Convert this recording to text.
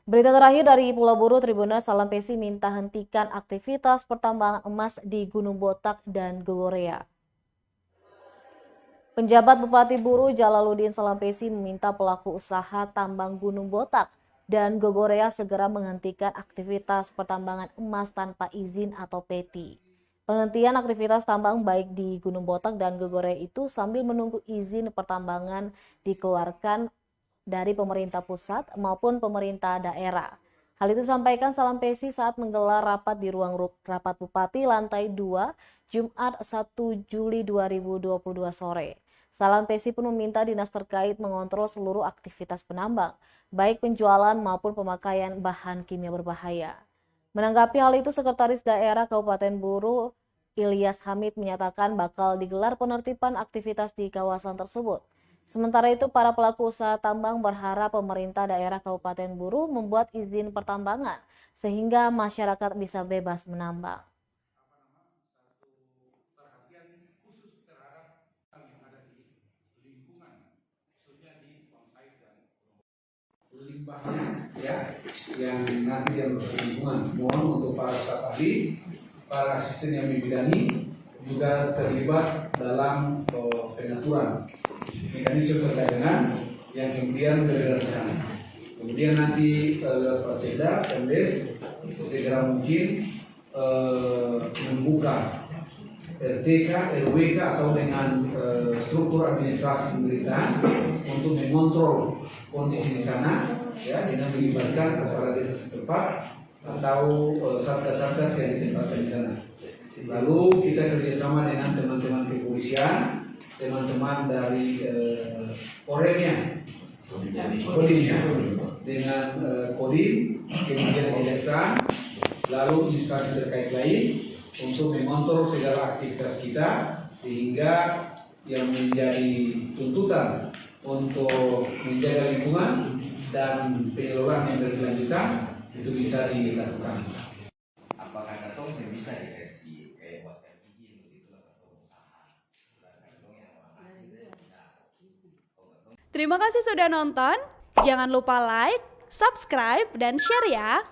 Berita terakhir dari Pulau Buru, Tribunal Salampesi minta hentikan aktivitas pertambangan emas di Gunung Botak dan Gogorea. Penjabat Bupati Buru Jalaluddin Salampesi meminta pelaku usaha tambang Gunung Botak dan Gogorea segera menghentikan aktivitas pertambangan emas tanpa izin atau PETI. Penghentian aktivitas tambang baik di Gunung Botak dan Gogorea itu sambil menunggu izin pertambangan dikeluarkan dari pemerintah pusat maupun pemerintah daerah. Hal itu disampaikan Salampesi saat menggelar rapat di ruang rapat Bupati lantai 2 Jumat 1 Juli 2022 sore. Salampesi pun meminta dinas terkait mengontrol seluruh aktivitas penambang, baik penjualan maupun pemakaian bahan kimia berbahaya. Menanggapi hal itu, Sekretaris Daerah Kabupaten Buru Ilyas Hamid menyatakan bakal digelar penertiban aktivitas di kawasan tersebut. Sementara itu, para pelaku usaha tambang berharap pemerintah daerah Kabupaten Buru membuat izin pertambangan sehingga masyarakat bisa bebas menambang. Limbahnya ya, yang nanti dia merusak lingkungan. Mohon untuk para staf ahli, para asisten yang membidangi juga terlibat dalam pengaturan mekanisme perdagangan yang kemudian bergerak di sana. Kemudian nanti Perseda, Pemdes segera mungkin membuka RTK, RWK atau dengan struktur administrasi pemerintahan untuk mengontrol kondisi di sana, ya, dengan melibatkan kepala desa setempat atau satgas-satgas yang ditempatkan di sana. Lalu kita kerjasama dengan teman-teman kepolisian, teman-teman dari Koremnya, Kodimnya, dengan Kodim, kemudian kejaksaan, lalu instansi terkait lain untuk mengontrol segala aktivitas kita sehingga yang menjadi tuntutan untuk menjaga lingkungan dan pengelolaan yang berkelanjutan itu bisa dilakukan. Apakah katong saya bisa dikasih kayak buat izin begitu lah katong usaha. Terima kasih sudah nonton. Jangan lupa like, subscribe, dan share ya.